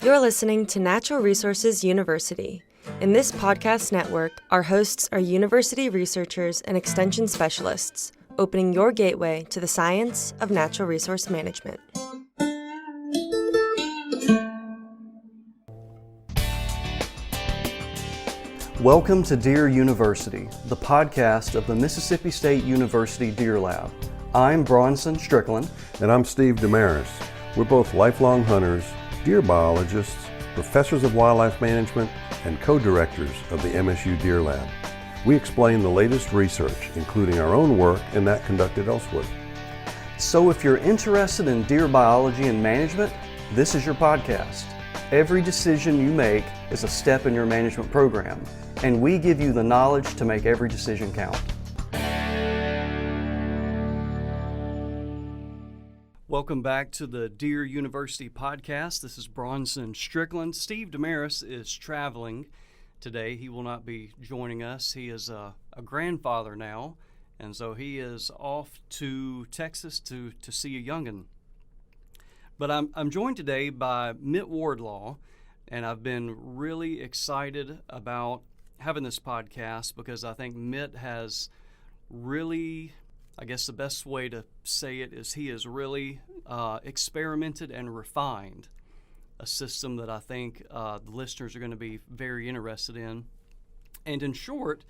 You're listening to Natural Resources University. In this podcast network, our hosts are university researchers and extension specialists, opening your gateway to the science of natural resource management. Welcome to Deer University, the podcast of the Mississippi State University Deer Lab. I'm Bronson Strickland. And I'm Steve Damaris. We're both lifelong hunters, deer biologists, professors of wildlife management, and co-directors of the MSU Deer Lab. We explain the latest research, including our own work and that conducted elsewhere. So if you're interested in deer biology and management, this is your podcast. Every decision you make is a step in your management program, and we give you the knowledge to make every decision count. Welcome back to the Deer University podcast. This is Bronson Strickland. Steve Damaris is traveling today. He will not be joining us. He is a grandfather now, and so he is off to Texas to see a young'un. But I'm joined today by Mitt Wardlaw, and I've been really excited about having this podcast because I think Mitt has really, I guess the best way to say it is he has really experimented and refined a system that I think the listeners are going to be very interested in. And in short,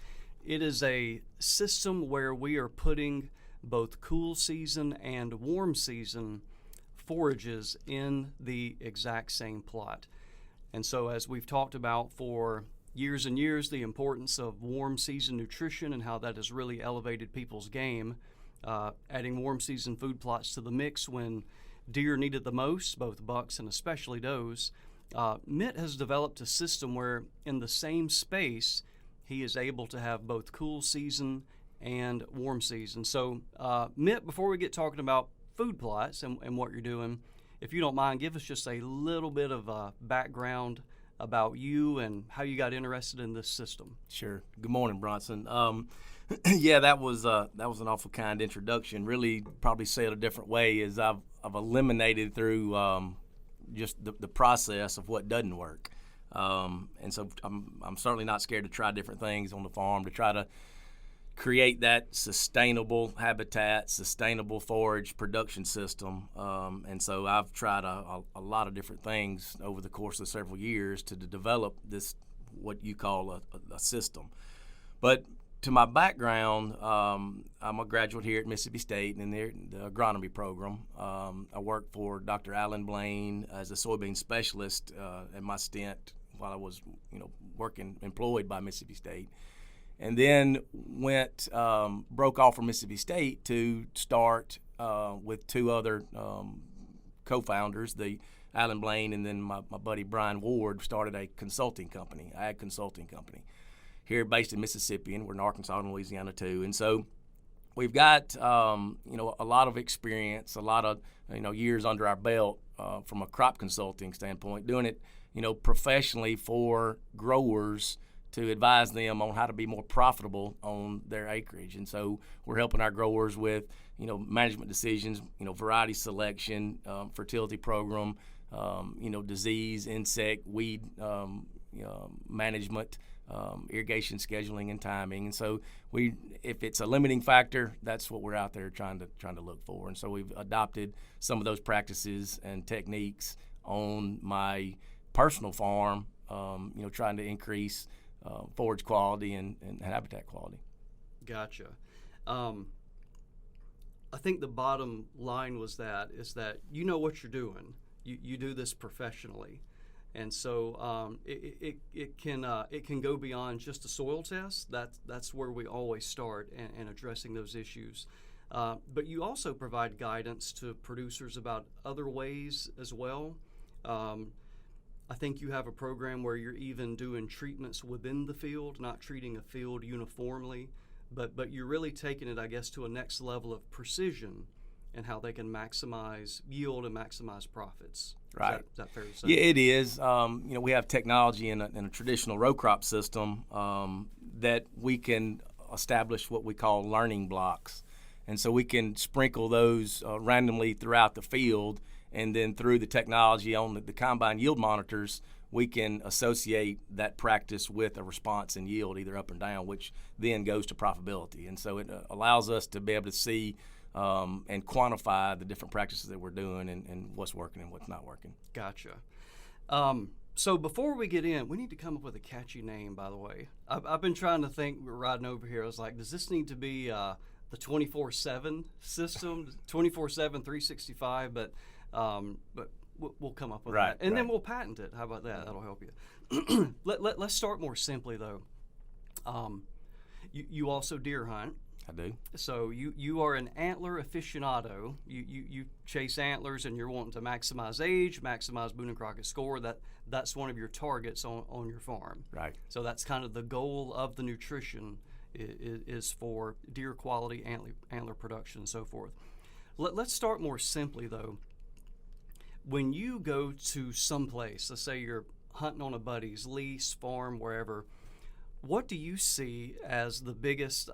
it is a system where we are putting both cool season and warm season forages in the exact same plot. And so as we've talked about for years and years, the importance of warm season nutrition and how that has really elevated people's game, adding warm season food plots to the mix when deer need it the most, both bucks and especially does. Mitt has developed a system where in the same space he is able to have both cool season and warm season. So Mitt, before we get talking about food plots and what you're doing, if you don't mind, give us just a little bit of background about you and how you got interested in this system. Sure. Good morning, Bronson. Yeah, that was an awful kind introduction. Really, probably say it a different way is I've eliminated through just the process of what doesn't work, and so I'm certainly not scared to try different things on the farm to try to create that sustainable habitat, sustainable forage production system. And so I've tried a lot of different things over the course of several years to develop this, what you call a system. But to my background, I'm a graduate here at Mississippi State in the agronomy program. I worked for Dr. Alan Blaine as a soybean specialist at my stint while I was, employed by Mississippi State. And then broke off from Mississippi State to start with two other co-founders, the Alan Blaine and then my buddy Brian Ward, started a consulting company, ag consulting company, here based in Mississippi, and we're in Arkansas and Louisiana too. And so we've got a lot of experience, a lot of years under our belt from a crop consulting standpoint, doing it professionally for growers to advise them on how to be more profitable on their acreage. And so we're helping our growers with, management decisions, variety selection, fertility program, disease, insect, weed management, irrigation scheduling and timing. And so if it's a limiting factor, that's what we're out there trying to look for. And so we've adopted some of those practices and techniques on my personal farm, trying to increase forage quality and habitat quality. Gotcha. I think the bottom line is that you know what you're doing. You do this professionally, and so it can go beyond just a soil test. That's where we always start in addressing those issues. But you also provide guidance to producers about other ways as well. I think you have a program where you're even doing treatments within the field, not treating a field uniformly, but you're really taking it, I guess, to a next level of precision and how they can maximize yield and maximize profits. Right. Is that fair to say? Yeah, it is. We have technology in a traditional row crop system that we can establish what we call learning blocks. And so we can sprinkle those randomly throughout the field And then through the technology on the combine yield monitors, we can associate that practice with a response in yield, either up and down, which then goes to profitability. And so it allows us to be able to see and quantify the different practices that we're doing and what's working and what's not working. Gotcha. So before we get in, we need to come up with a catchy name, by the way. I've been trying to think, we're riding over here, I was like, does this need to be the 24/7 system, 24/7, 365, but we'll come up with that. And then we'll patent it. How about that? That'll help you. Let's start more simply, though. You also deer hunt. I do. So you are an antler aficionado. You chase antlers and you're wanting to maximize age, maximize Boone and Crockett score. That's one of your targets on your farm. Right. So that's kind of the goal of the nutrition is for deer quality, antler production, and so forth. Let's start more simply, though. When you go to some place, let's say you're hunting on a buddy's lease, farm, wherever, what do you see as the biggest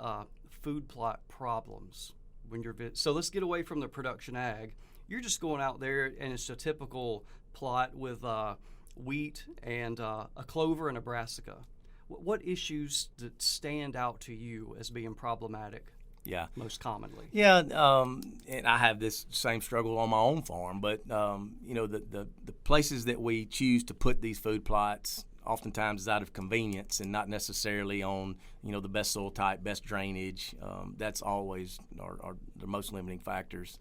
food plot problems when you're so let's get away from the production ag. You're just going out there and it's a typical plot with wheat and a clover and a brassica. What issues that stand out to you as being problematic? Yeah, most commonly. Yeah, and I have this same struggle on my own farm. But the places that we choose to put these food plots oftentimes is out of convenience and not necessarily on the best soil type, best drainage. That's always are the most limiting factors,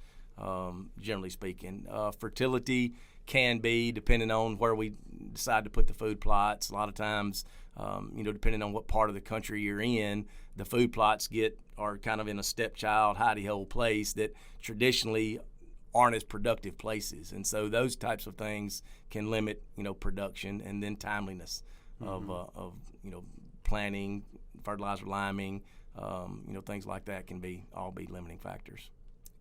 generally speaking. Fertility can be, depending on where we decide to put the food plots. A lot of times, depending on what part of the country you're in, the food plots are kind of in a stepchild, hidey-hole place that traditionally aren't as productive places. And so those types of things can limit, production, and then timeliness of planting, fertilizer liming, things like that can all be limiting factors.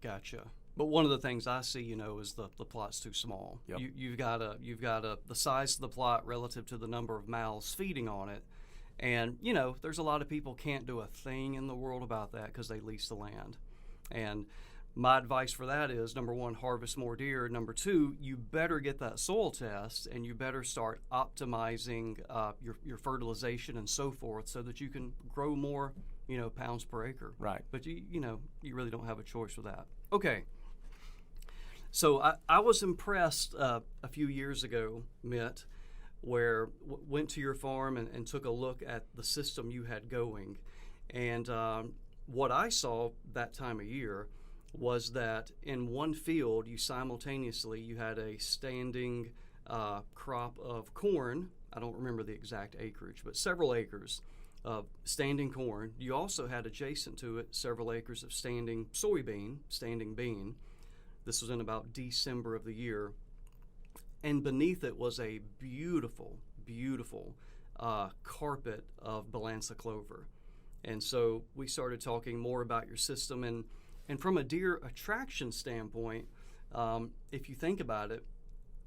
Gotcha. But one of the things I see, is the plot's too small. Yep. You've got the size of the plot relative to the number of mouths feeding on it. And, there's a lot of people can't do a thing in the world about that because they lease the land. And my advice for that is, number one, harvest more deer. Number two, you better get that soil test and you better start optimizing your fertilization and so forth so that you can grow more, pounds per acre. Right. But you really don't have a choice with that. Okay. So I was impressed a few years ago, Mitt, where went to your farm and took a look at the system you had going. And what I saw that time of year was that in one field you had a standing crop of corn. I don't remember the exact acreage, but several acres of standing corn. You also had adjacent to it several acres of standing soybean, standing bean. This was in about December of the year. And beneath it was a beautiful, beautiful carpet of balansa clover. And so we started talking more about your system. And from a deer attraction standpoint, if you think about it,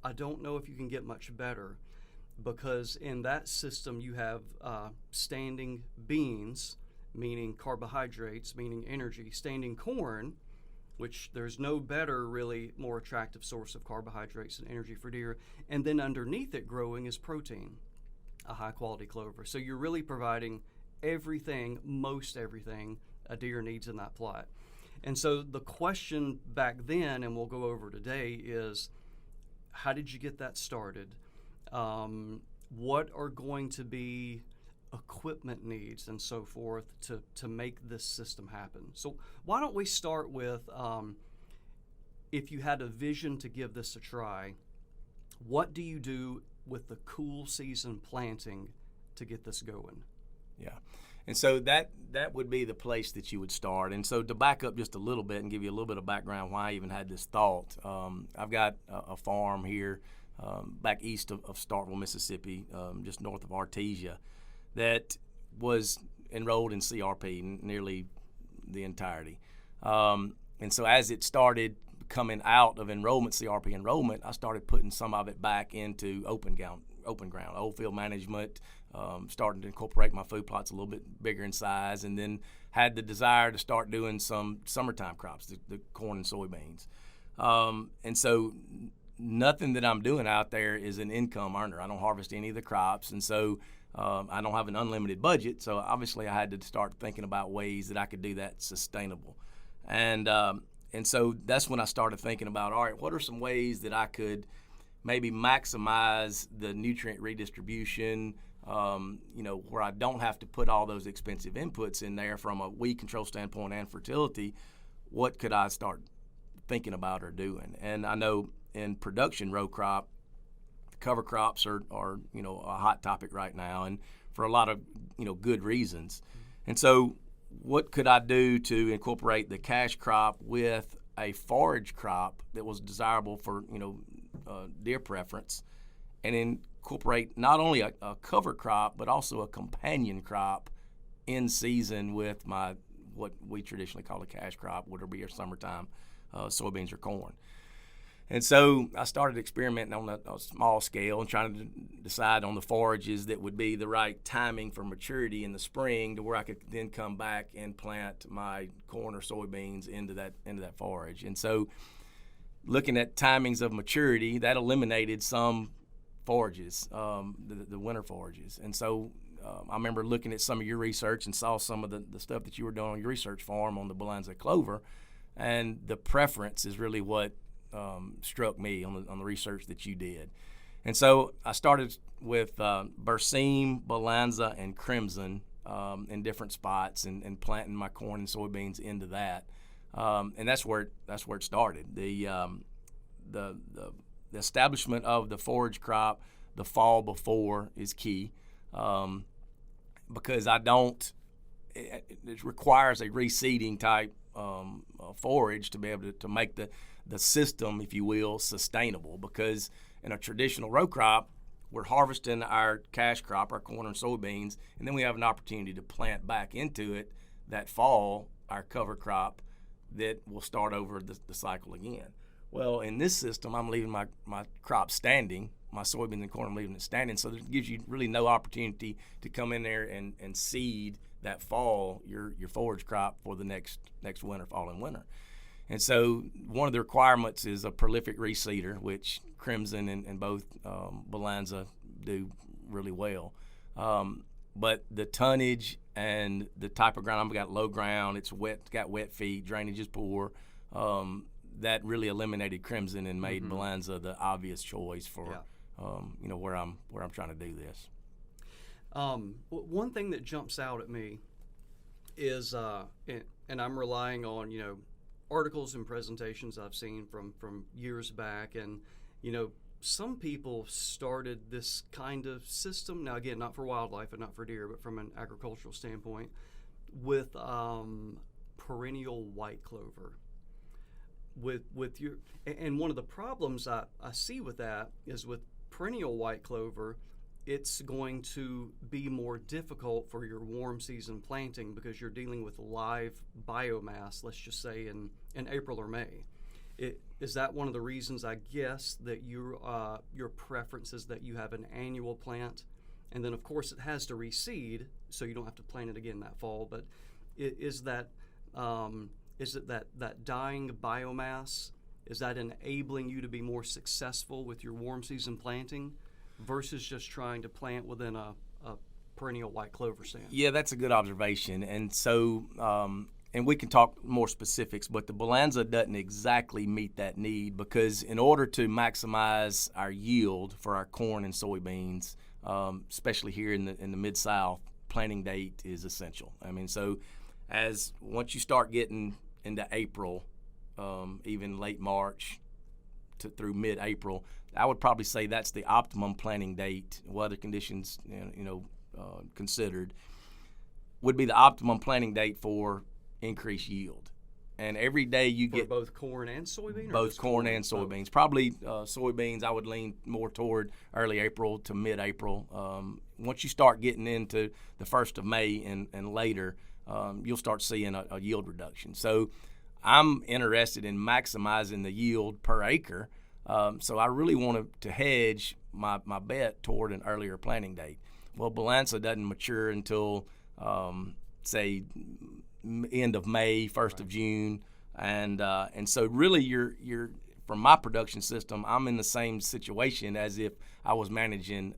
I don't know if you can get much better, because in that system you have standing beans, meaning carbohydrates, meaning energy, standing corn, which there's no better, really more attractive source of carbohydrates and energy for deer. And then underneath it growing is protein, a high quality clover. So you're really providing everything, most everything a deer needs in that plot. And so the question back then, and we'll go over today, is how did you get that started? What are going to be equipment needs and so forth to make this system happen? So why don't we start with, if you had a vision to give this a try, what do you do with the cool season planting to get this going? Yeah. And so that would be the place that you would start. And so to back up just a little bit and give you a little bit of background why I even had this thought, I've got a farm here back east of Starkville, Mississippi, just north of Artesia, that was enrolled in CRP nearly the entirety. And so as it started coming out of CRP enrollment, I started putting some of it back into open ground, old field management, starting to incorporate my food plots a little bit bigger in size, and then had the desire to start doing some summertime crops, the corn and soybeans. And so nothing that I'm doing out there is an income earner. I don't harvest any of the crops, and so I don't have an unlimited budget. So obviously I had to start thinking about ways that I could do that sustainable. And so that's when I started thinking about, all right, what are some ways that I could maybe maximize the nutrient redistribution, where I don't have to put all those expensive inputs in there from a weed control standpoint and fertility. What could I start thinking about or doing? And I know in production row crop, cover crops are a hot topic right now, and for a lot of good reasons. And so what could I do to incorporate the cash crop with a forage crop that was desirable for deer preference, and incorporate not only a cover crop but also a companion crop in season with my what we traditionally call a cash crop, whether it be a summertime soybeans or corn. And so I started experimenting on a small scale and trying to decide on the forages that would be the right timing for maturity in the spring, to where I could then come back and plant my corn or soybeans into that forage. And so looking at timings of maturity, that eliminated some forages, the winter forages. And so I remember looking at some of your research and saw some of the stuff that you were doing on your research farm on the Balanza clover, and the preference is really what struck me on the research that you did. And so I started with Berseem, Balanza, and Crimson in different spots, and planting my corn and soybeans into that. And that's where it started. The establishment of the forage crop the fall before is key, because it requires a reseeding type forage to be able to make the system, if you will, sustainable. Because in a traditional row crop, we're harvesting our cash crop, our corn and soybeans, and then we have an opportunity to plant back into it that fall, our cover crop, that will start over the cycle again. Well, in this system, I'm leaving my crop standing, my soybeans and corn, I'm leaving it standing, so it gives you really no opportunity to come in there and seed that fall, your forage crop for the next winter, fall and winter. And so one of the requirements is a prolific reseeder, which Crimson and both Balanza do really well. But the tonnage and the type of ground, I've got low ground, it's wet, got wet feet, drainage is poor. That really eliminated Crimson and made Balanza the obvious choice for where I'm trying to do this. One thing that jumps out at me is, and I'm relying on articles and presentations I've seen from years back, and some people started this kind of system, now again not for wildlife and not for deer, but from an agricultural standpoint, with perennial white clover. With your, and one of the problems I see with that is, with perennial white clover, it's going to be more difficult for your warm season planting, because you're dealing with live biomass, let's just say in April or May. Is that one of the reasons, I guess, that your preference is that you have an annual plant, and then of course it has to reseed, so you don't have to plant it again that fall? But is it that dying biomass, is that enabling you to be more successful with your warm season planting versus just trying to plant within a perennial white clover stand? Yeah, that's a good observation. And so, and we can talk more specifics, but the Balanza doesn't exactly meet that need, because in order to maximize our yield for our corn and soybeans, especially here in the Mid-South, planting date is essential. I mean, so once you start getting into April, even late March through mid-April, I would probably say that's the optimum planting date, weather conditions considered, would be the optimum planting date for increased yield. And every day you get both corn and soybean? Both corn and soybeans. Probably soybeans, I would lean more toward early April to mid-April. Once you start getting into the 1st of May and later, you'll start seeing a yield reduction. So I'm interested in maximizing the yield per acre. So I really want to hedge my bet toward an earlier planting date. Well, Balanza doesn't mature until, say, end of May, 1st of June, and so really you're from my production system, I'm in the same situation as if I was managing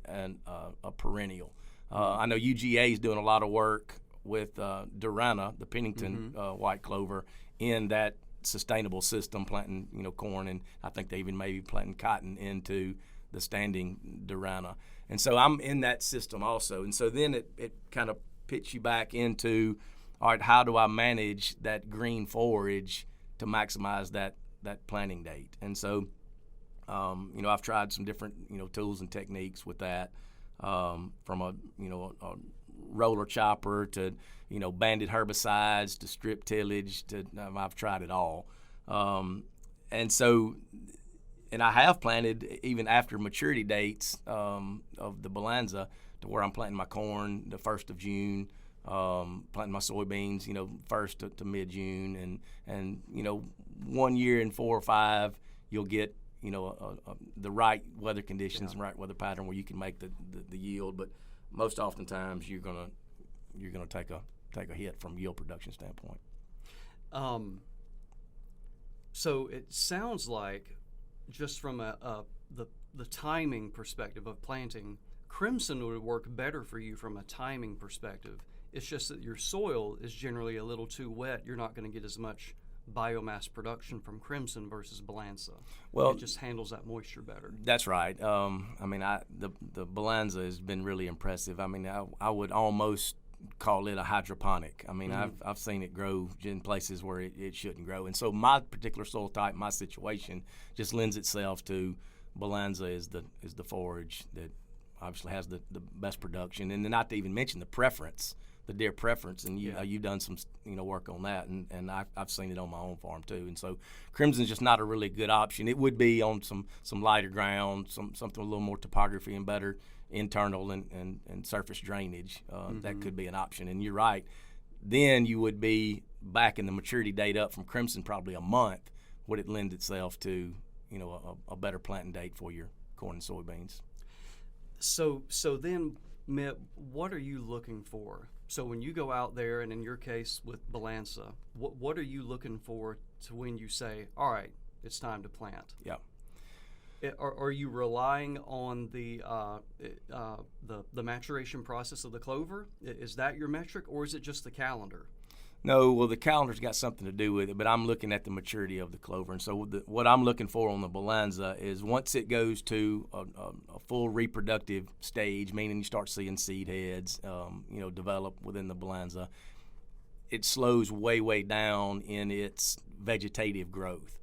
a perennial. I know UGA is doing a lot of work with Durana, the Pennington white clover, in that sustainable system, planting corn, and I think they even maybe planting cotton into the standing Durana. And so I'm in that system also. And so then it kind of pits you back into, all right, how do I manage that green forage to maximize that planting date? And so, I've tried some different, tools and techniques with that, from a roller chopper to, banded herbicides to strip tillage to, I've tried it all. And I have planted even after maturity dates of the Balanza, to where I'm planting my corn the 1st of June, planting my soybeans, 1st to mid-June, and 1 year in 4 or 5, you'll get the right weather conditions and right weather pattern where you can make the yield. But most oftentimes you're gonna take a hit from yield production standpoint. So it sounds like, just from the timing perspective of planting, crimson would work better for you from a timing perspective. It's just that your soil is generally a little too wet. You're not going to get as much biomass production from crimson versus Balanza. Well, it just handles that moisture better. That's right. The Balanza has been really impressive. I would almost call it a hydroponic. I've seen it grow in places where it shouldn't grow. And so my particular soil type, my situation, just lends itself to Balanza is the forage that obviously has the best production. And then not to even mention the deer preference, and you've done some work on that, and I've seen it on my own farm too. And so crimson's just not a really good option. It would be on some lighter ground, something with a little more topography and better internal and surface drainage. That could be an option. And you're right, then you would be back in the maturity date up from crimson probably a month. Would it lend itself to a better planting date for your corn and soybeans? So then, Mitt, what are you looking for? So when you go out there, and in your case with Balanza, what are you looking for to when you say, all right, it's time to plant? Yeah. Are you relying on the maturation process of the clover? Is that your metric, or is it just the calendar? No, well, the calendar's got something to do with it, but I'm looking at the maturity of the clover. And so what I'm looking for on the Balanza is once it goes to a full reproductive stage, meaning you start seeing seed heads, develop within the Balanza, it slows way down in its vegetative growth.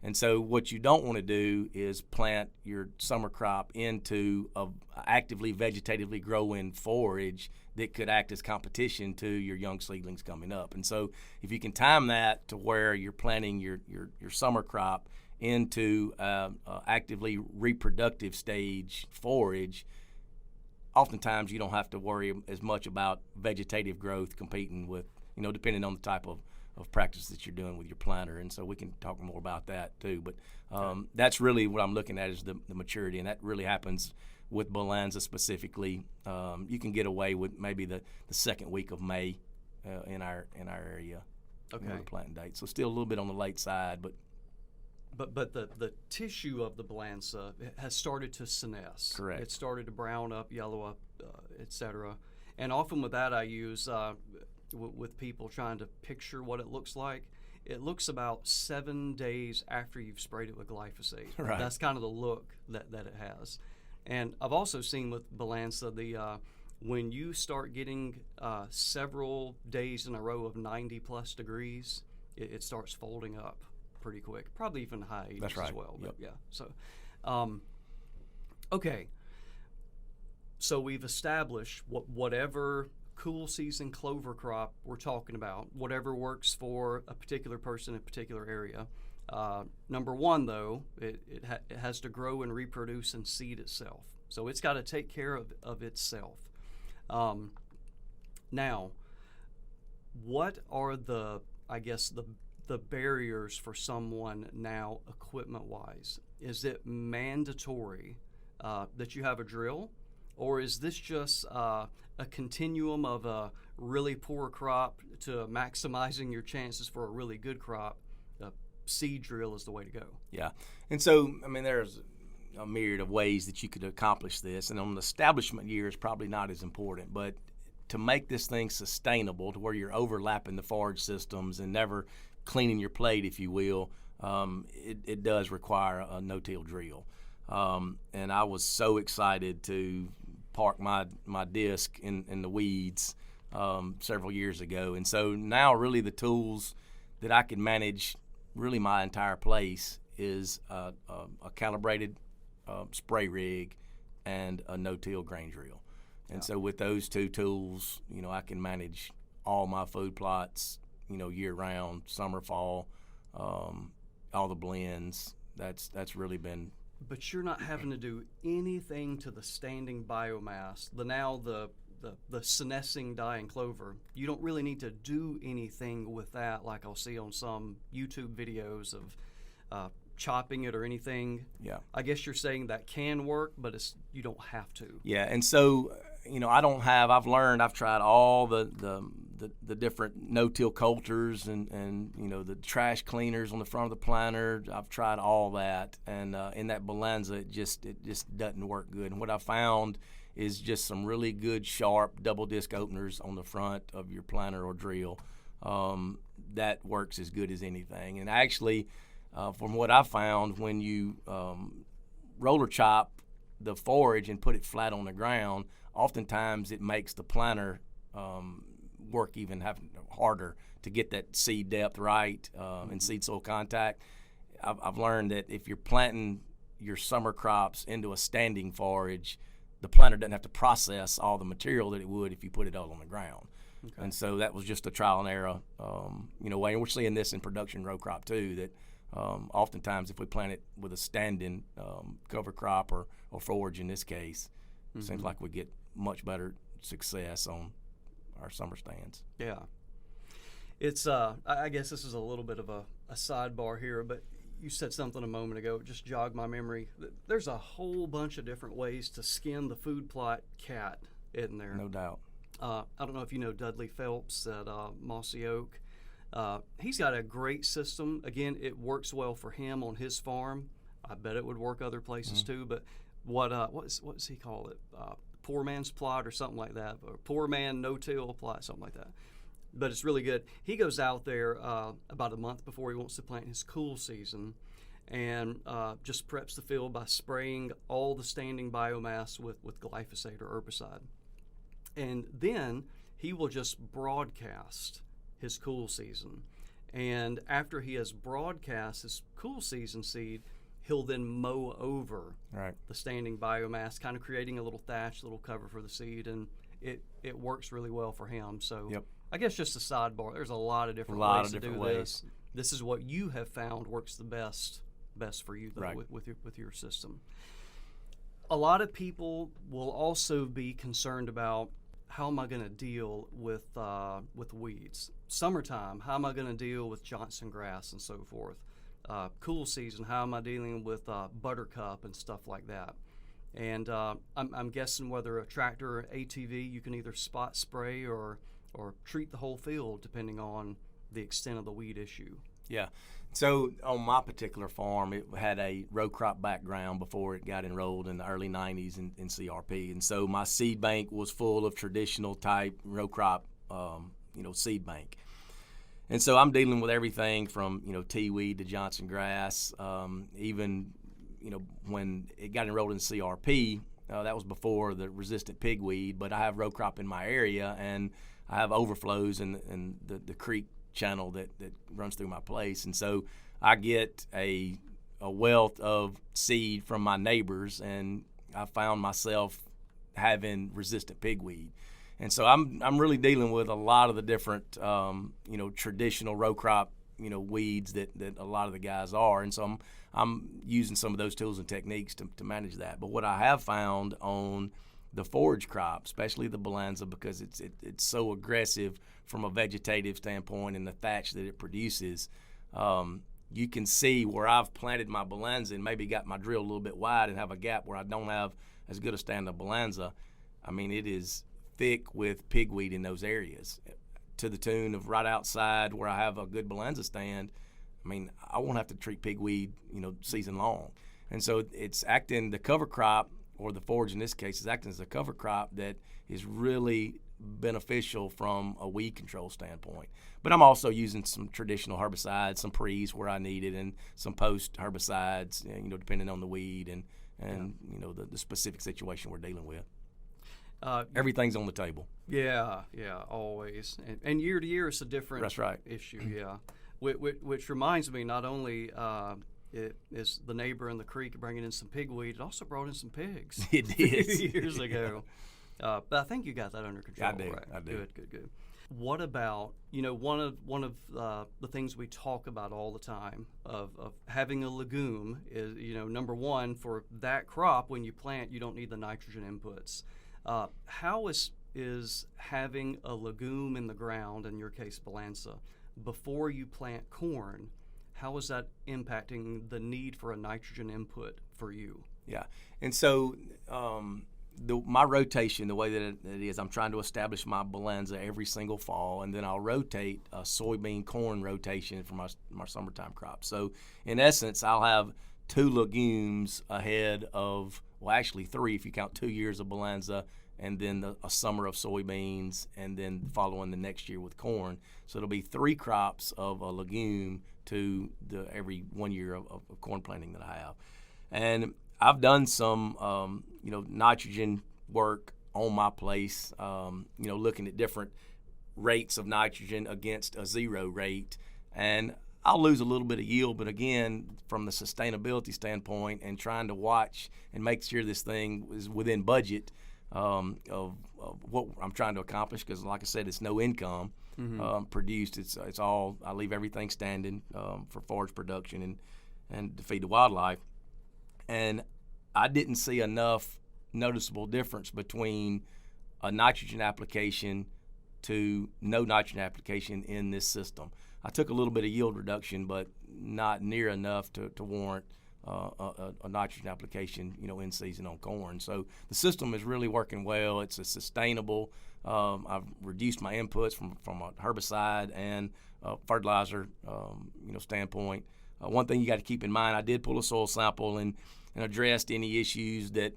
And so what you don't want to do is plant your summer crop into a actively vegetatively growing forage that could act as competition to your young seedlings coming up. And so if you can time that to where you're planting your summer crop into actively reproductive stage forage, oftentimes you don't have to worry as much about vegetative growth competing with, depending on the type of practice that you're doing with your planter. And so we can talk more about that too. But that's really what I'm looking at, is the maturity, and that really happens with Balanza specifically. You can get away with maybe the second week of May in our area. Okay. The planting date. So still a little bit on the late side, but the tissue of the Balanza has started to senesce. Correct. It started to brown up, yellow up, etc. And often with that, I use with people trying to picture what it looks like. It looks about 7 days after you've sprayed it with glyphosate. Right. That's kind of the look that it has. And I've also seen with Balanza when you start getting several days in a row of 90+ degrees, it starts folding up pretty quick. Probably even high 80s. That's right. As well. Yep. But yeah. So, okay. So we've established whatever cool season clover crop we're talking about, whatever works for a particular person in a particular area. Number one, though, it has to grow and reproduce and seed itself. So it's got to take care of itself. Now, what are the barriers for someone now equipment-wise? Is it mandatory that you have a drill? Or is this just a continuum of a really poor crop to maximizing your chances for a really good crop? seed drill is the way to go. Yeah. And so, I mean, there's a myriad of ways that you could accomplish this. And on the establishment year, it's probably not as important. But to make this thing sustainable to where you're overlapping the forage systems and never cleaning your plate, if you will, it does require a no-till drill. And I was so excited to park my disc in the weeds several years ago. And so now really the tools that I can manage really my entire place is a calibrated spray rig and a no-till grain drill. And so with those two tools, I can manage all my food plots, year-round, summer, fall, all the blends. That's really been. But you're not having to do anything to the standing biomass. The senescing dying clover, you don't really need to do anything with that like I'll see on some YouTube videos of chopping it or anything. Yeah. I guess you're saying that can work, but you don't have to. Yeah, and so, I've tried all the different no-till coulters and the trash cleaners on the front of the planter. I've tried all that, and in that Balanza, it just doesn't work good. And what I found is just some really good, sharp double disc openers on the front of your planter or drill. That works as good as anything. And actually, from what I found, when you roller chop the forage and put it flat on the ground, oftentimes it makes the planter work even harder to get that seed depth right and seed soil contact. I've learned that if you're planting your summer crops into a standing forage, the planter doesn't have to process all the material that it would if you put it all on the ground. Okay. And so that was just a trial and error, way. And we're seeing this in production row crop too, that oftentimes if we plant it with a standing cover crop or forage in this case, it seems like we get much better success on our summer stands. Yeah. It's I guess this is a little bit of a sidebar here, but you said something a moment ago, it just jogged my memory. There's a whole bunch of different ways to skin the food plot cat, isn't there? No doubt. I don't know if you know Dudley Phelps at Mossy Oak. He's got a great system. Again, it works well for him on his farm. I bet it would work other places too. But what does he call it? Poor man's plot or something like that, or poor man no-till plot, something like that. But it's really good. He goes out there about a month before he wants to plant his cool season and just preps the field by spraying all the standing biomass with glyphosate or herbicide. And then he will just broadcast his cool season. And after he has broadcast his cool season seed, he'll then mow over the standing biomass, kind of creating a little thatch, little cover for the seed, and it works really well for him. So I guess just a sidebar, there's a lot of different ways to do this. This is what you have found works the best for you though, with your system. A lot of people will also be concerned about, how am I going to deal with weeds? Summertime, how am I going to deal with Johnson grass and so forth? Cool season, how am I dealing with buttercup and stuff like that? And I'm guessing whether a tractor or ATV, you can either spot spray or treat the whole field depending on the extent of the weed issue. Yeah. So on my particular farm, it had a row crop background before it got enrolled in the early 90s in CRP. And so my seed bank was full of traditional type row crop, seed bank. And so I'm dealing with everything from, tea weed to Johnson grass. Even, when it got enrolled in CRP, that was before the resistant pigweed, but I have row crop in my area and I have overflows in the creek channel that runs through my place. And so I get a wealth of seed from my neighbors, and I found myself having resistant pigweed. And so I'm really dealing with a lot of the different, traditional row crop, weeds that a lot of the guys are. And so I'm using some of those tools and techniques to manage that. But what I have found on the forage crop, especially the Balanza, because it's so aggressive from a vegetative standpoint and the thatch that it produces, you can see where I've planted my Balanza and maybe got my drill a little bit wide and have a gap where I don't have as good a stand of Balanza. I mean, it is thick with pigweed in those areas, to the tune of right outside where I have a good Balanza stand. I mean, I won't have to treat pigweed, season long. And so it's acting, the cover crop, or the forage in this case, is acting as a cover crop that is really beneficial from a weed control standpoint. But I'm also using some traditional herbicides, some pre's where I need it, and some post herbicides, depending on the weed and the specific situation we're dealing with. Everything's on the table. Yeah, always. And year to year, it's a different That's right. issue, yeah. Which reminds me, not only it is the neighbor in the creek bringing in some pigweed, it also brought in some pigs. It did. A few years ago. But I think you got that under control. I do. Right? I do. Good. What about, one of the things we talk about all the time of having a legume is, number one, for that crop, when you plant, you don't need the nitrogen inputs. How is having a legume in the ground, in your case balanza, before you plant corn, how is that impacting the need for a nitrogen input for you? Yeah, and so my rotation, the way that it is, I'm trying to establish my balanza every single fall, and then I'll rotate a soybean corn rotation for my summertime crop. So in essence, I'll have 2 legumes ahead of, well, actually 3 if you count 2 years of balanza, and then a summer of soybeans, and then following the next year with corn. So it'll be 3 crops of a legume to every 1 year of corn planting that I have. And I've done some, nitrogen work on my place, looking at different rates of nitrogen against a 0 rate. And I'll lose a little bit of yield, but again, from the sustainability standpoint and trying to watch and make sure this thing is within budget of what I'm trying to accomplish, because like I said, it's no income produced. It's all, I leave everything standing for forage production and to feed the wildlife. And I didn't see enough noticeable difference between a nitrogen application to no nitrogen application in this system. I took a little bit of yield reduction, but not near enough to warrant a nitrogen application, in season on corn. So the system is really working well. It's a sustainable. I've reduced my inputs from a herbicide and fertilizer, standpoint. One thing you got to keep in mind, I did pull a soil sample and addressed any issues that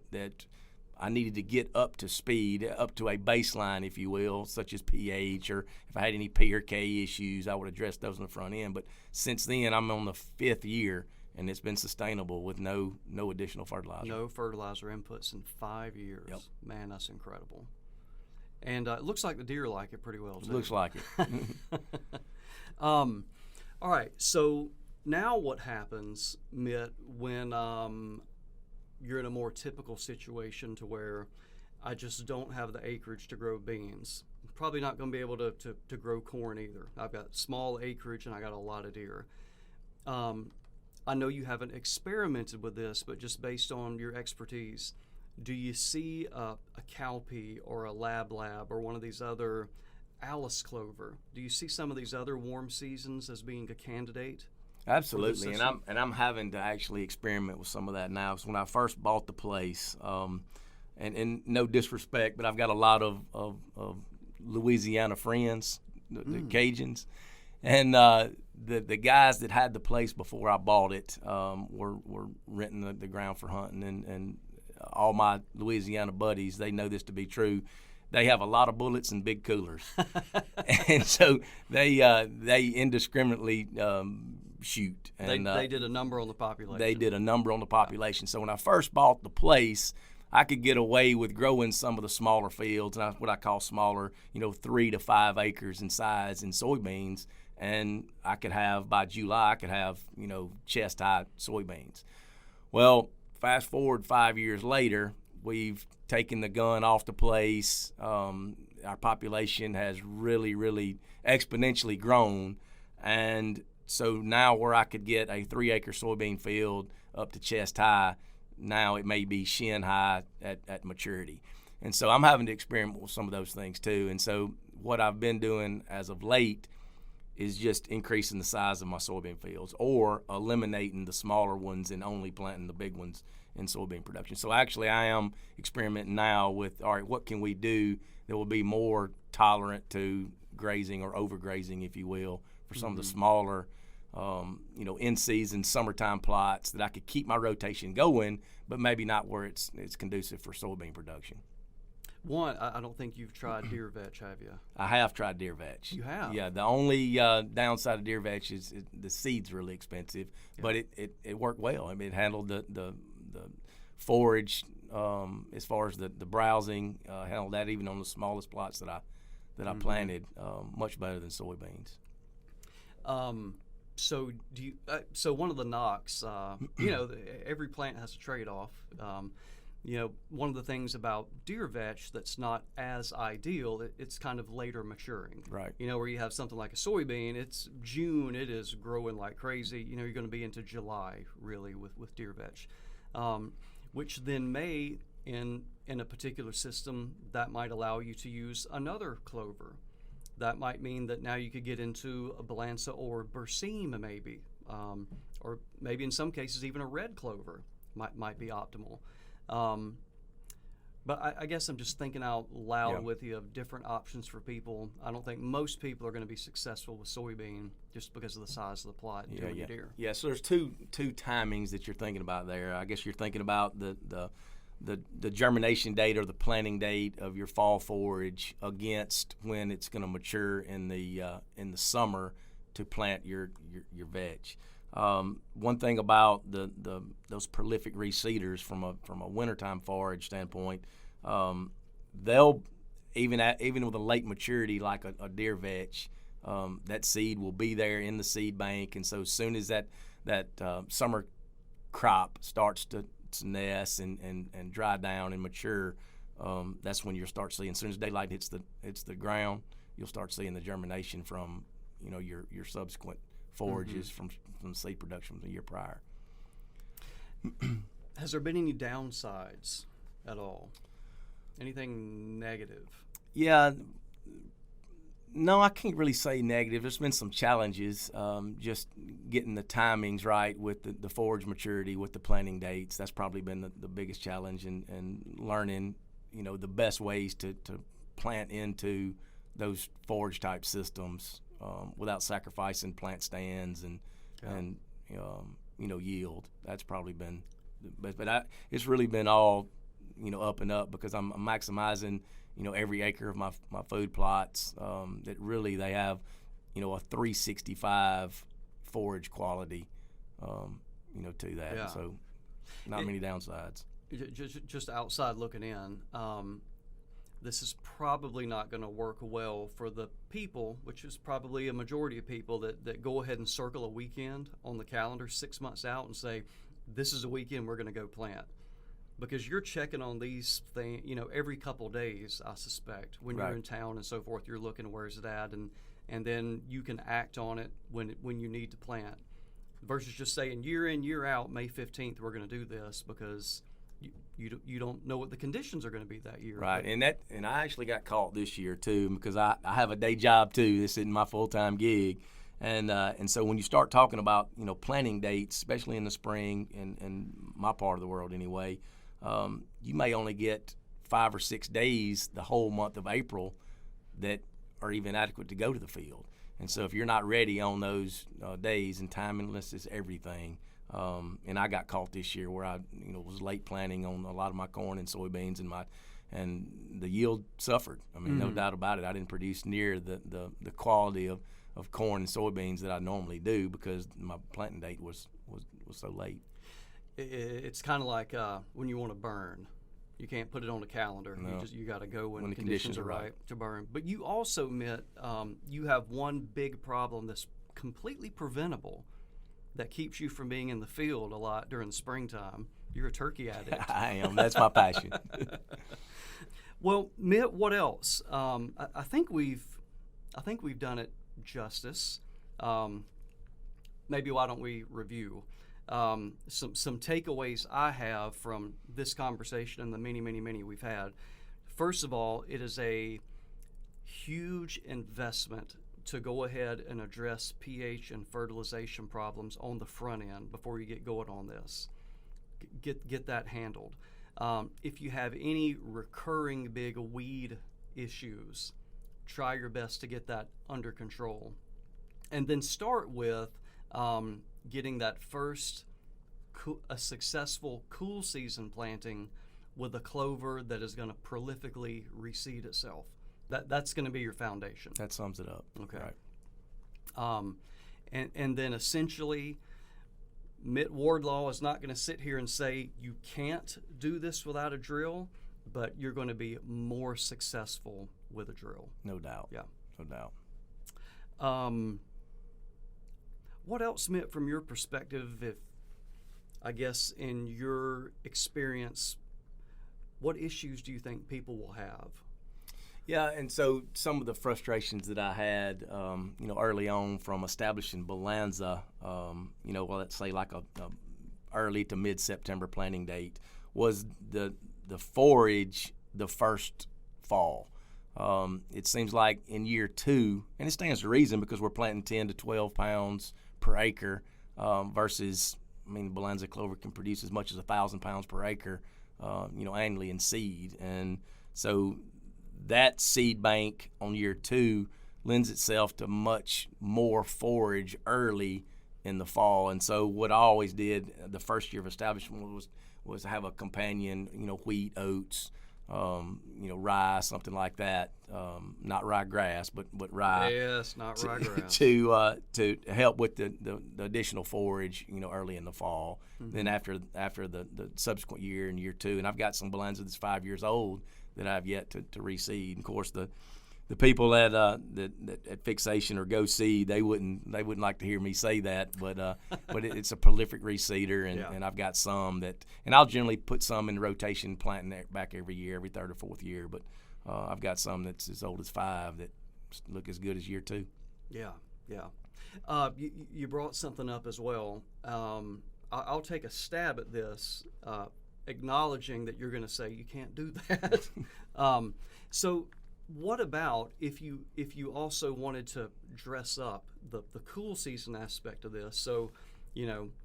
I needed to get up to speed, up to a baseline, if you will, such as pH, or if I had any P or K issues, I would address those on the front end. But since then, I'm on the 5th year, and it's been sustainable with no additional fertilizer. No fertilizer inputs in 5 years. Yep. Man, that's incredible. And it looks like the deer like it pretty well, too. Looks like it. All right, so now what happens, Mitt, when you're in a more typical situation to where I just don't have the acreage to grow beans? Probably not going to be able to grow corn either. I've got small acreage and I got a lot of deer. I know you haven't experimented with this, but just based on your expertise, do you see a cowpea or a lab or one of these other Alice clover? Do you see some of these other warm seasons as being a candidate? Absolutely, and I'm having to actually experiment with some of that now. So when I first bought the place, and no disrespect, but I've got a lot of Louisiana friends, the Cajuns, and the guys that had the place before I bought it were renting the ground for hunting, and all my Louisiana buddies, they know this to be true. They have a lot of bullets and big coolers, and so they indiscriminately shoot. And they did a number on the population. They did a number on the population. So when I first bought the place, I could get away with growing some of the smaller fields, and what I call smaller, 3 to 5 acres in size in soybeans, and I could have, by July, I could have, chest-high soybeans. Well, fast forward 5 years later, we've taken the gun off the place. Our population has really, really exponentially grown, and so now where I could get a 3-acre soybean field up to chest high, now it may be shin high at maturity. And so I'm having to experiment with some of those things too. And so what I've been doing as of late is just increasing the size of my soybean fields, or eliminating the smaller ones and only planting the big ones in soybean production. So actually I am experimenting now with, all right, what can we do that will be more tolerant to grazing or overgrazing, if you will, for some of the smaller in season summertime plots that I could keep my rotation going, but maybe not where it's conducive for soybean production. One, I don't think you've tried deer vetch, have you? I have tried deer vetch. You have? Yeah. The only downside of deer vetch is the seed's really expensive, but it worked well. I mean, it handled the forage as far as the browsing, handled that even on the smallest plots that I planted much better than soybeans. So do you? So one of the knocks, every plant has a trade-off. One of the things about deer vetch that's not as ideal, it's kind of later maturing. Right. Where you have something like a soybean, it's June, it is growing like crazy. You're going to be into July really with deer vetch, which then may in a particular system that might allow you to use another clover. That might mean that now you could get into a balansa or berseem maybe, or maybe in some cases even a red clover might be optimal. But I guess I'm just thinking out loud with you of different options for people. I don't think most people are going to be successful with soybean just because of the size of the plot and doing deer. Yeah, so there's two timings that you're thinking about there. I guess you're thinking about the germination date or the planting date of your fall forage against when it's going to mature in the summer to plant your vetch. One thing about those prolific reseeders from a wintertime forage standpoint, they'll even with a late maturity like a deer vetch, that seed will be there in the seed bank, and so as soon as that summer crop starts to nest and dry down and mature, that's when you'll start seeing. As soon as daylight hits the ground, you'll start seeing the germination from your subsequent forages from seed production from the year prior. Has there been any downsides at all? Anything negative? Yeah, no, I can't really say negative. There's been some challenges, just getting the timings right with the forage maturity, with the planting dates. That's probably been the biggest challenge, and learning, the best ways to plant into those forage type systems without sacrificing plant stands and yield. That's probably been the best. But it's really been all up and up because I'm maximizing every acre of my food plots. That really they have a 365 forage quality to that. Yeah. So not many downsides. Just outside looking in, this is probably not going to work well for the people, which is probably a majority of people that go ahead and circle a weekend on the calendar 6 months out and say, this is a weekend we're going to go plant. Because you're checking on these things, every couple days, I suspect. When you're in town and so forth, you're looking where's it at, and then you can act on it when you need to plant. Versus just saying year in, year out, May 15th, we're going to do this because you don't know what the conditions are going to be that year. Right, and I actually got caught this year too because I have a day job too. This isn't my full-time gig, and so when you start talking about planting dates, especially in the spring in my part of the world anyway, you may only get 5 or 6 days the whole month of April that are even adequate to go to the field. And so if you're not ready on those days, and timeliness is everything. And I got caught this year where I was late planting on a lot of my corn and soybeans, and the yield suffered. I mean, no doubt about it. I didn't produce near the quality of corn and soybeans that I normally do because my planting date was so late. It's kind of like when you want to burn. You can't put it on a calendar. No. You got to go when the conditions are right to burn. But you also, Mitt, you have one big problem that's completely preventable that keeps you from being in the field a lot during the springtime. You're a turkey addict. I am. That's my passion. Well, Mitt, what else? I think we've done it justice. Maybe why don't we review some takeaways I have from this conversation and the many we've had. First of all, it is a huge investment to go ahead and address pH and fertilization problems on the front end before you get going on this. Get that handled. If you have any recurring big weed issues, try your best to get that under control. And then start with getting that first a successful cool season planting with a clover that is going to prolifically reseed itself. That's going to be your foundation. That sums it up. Okay. Right. And then essentially, Mitt Wardlaw is not going to sit here and say you can't do this without a drill, but you're going to be more successful with a drill. No doubt. Yeah. No doubt. What else, Mitt, from your perspective, if I guess in your experience, what issues do you think people will have? Yeah, and so some of the frustrations that I had, early on from establishing Bonanza, let's say like a early to mid-September planting date, was the forage the first fall. It seems like in year 2, and it stands to reason because we're planting 10 to 12 pounds per acre versus, Bonanza clover can produce as much as 1,000 pounds per acre, annually in seed. And so that seed bank on year 2 lends itself to much more forage early in the fall. And so what I always did the first year of establishment was have a companion, wheat, oats, rye, something like that. Not ryegrass, but rye. Yes, not ryegrass. To help with the additional forage, early in the fall. Mm-hmm. Then after the subsequent year in year 2, and I've got some Bonanza that's 5 years old that I've yet to reseed. And of course, the people at Fixation or Go Seed, they wouldn't like to hear me say that, but it's a prolific reseeder, and I've got some that, and I'll generally put some in rotation, planting back every year, every 3rd or 4th year. But I've got some that's as old as 5 that look as good as year 2. Yeah. You brought something up as well. I'll take a stab at this, acknowledging that you're going to say you can't do that. So what about if you also wanted to dress up the cool season aspect of this? So,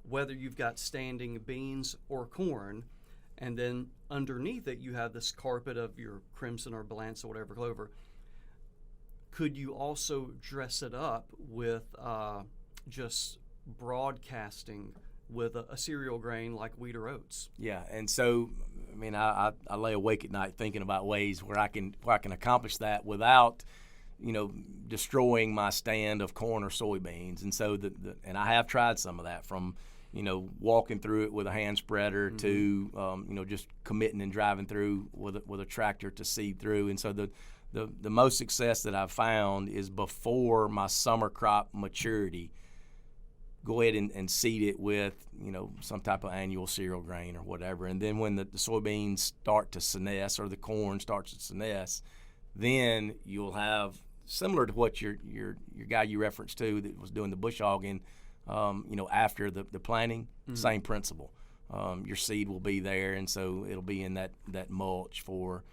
whether you've got standing beans or corn, and then underneath it you have this carpet of your crimson or Bonanza, whatever clover, could you also dress it up with just broadcasting with a cereal grain like wheat or oats? Yeah, and so I lay awake at night thinking about ways where I can accomplish that without, destroying my stand of corn or soybeans. And so and I have tried some of that, from walking through it with a hand spreader, mm-hmm. to just committing and driving through with a tractor to seed through. And so the most success that I've found is before my summer crop maturity. Go ahead and seed it with, some type of annual cereal grain or whatever. And then when the soybeans start to senesce, or the corn starts to senesce, then you'll have, similar to what your guy you referenced to that was doing the bush hogging, after the planting, mm-hmm. same principle. Your seed will be there, and so it'll be in that mulch for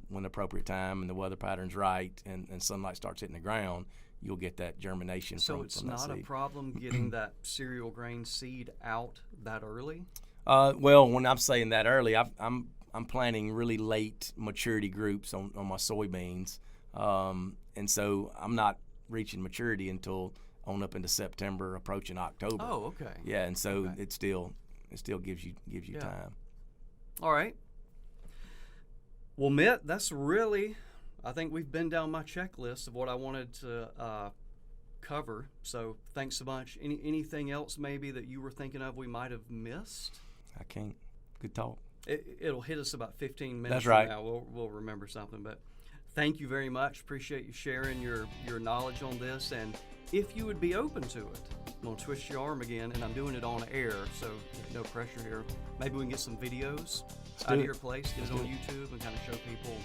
when the appropriate time and the weather pattern's right and sunlight starts hitting the ground. You'll get that germination. So it's not a problem getting that cereal grain seed out that early? Well, when I'm saying that early, I'm planting really late maturity groups on my soybeans, and so I'm not reaching maturity until on up into September, approaching October. Oh, okay. Yeah, and so it still gives you time. All right. Well, Mitt, that's really, I think we've been down my checklist of what I wanted to cover. So thanks so much. Anything else maybe that you were thinking of we might have missed? I can't. Good talk. It'll hit us about 15 minutes That's right. from now. We'll remember something. But thank you very much. Appreciate you sharing your knowledge on this. And if you would be open to it, I'm going to twist your arm again, and I'm doing it on air, so no pressure here. Maybe we can get some videos out of your place, get it on YouTube, and kind of show people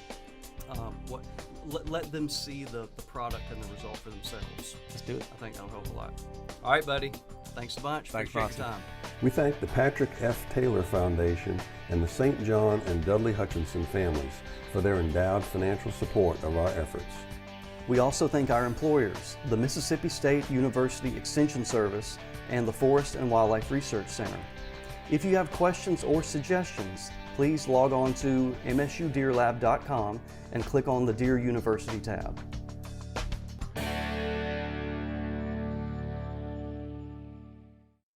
let them see the product and the result for themselves. Let's do it. I think that'll help a lot. All right, buddy. Thanks so much. Thanks, Appreciate your time. We thank the Patrick F. Taylor Foundation and the St. John and Dudley Hutchinson families for their endowed financial support of our efforts. We also thank our employers, the Mississippi State University Extension Service and the Forest and Wildlife Research Center. If you have questions or suggestions, please log on to msudeerlab.com and click on the Deer University tab.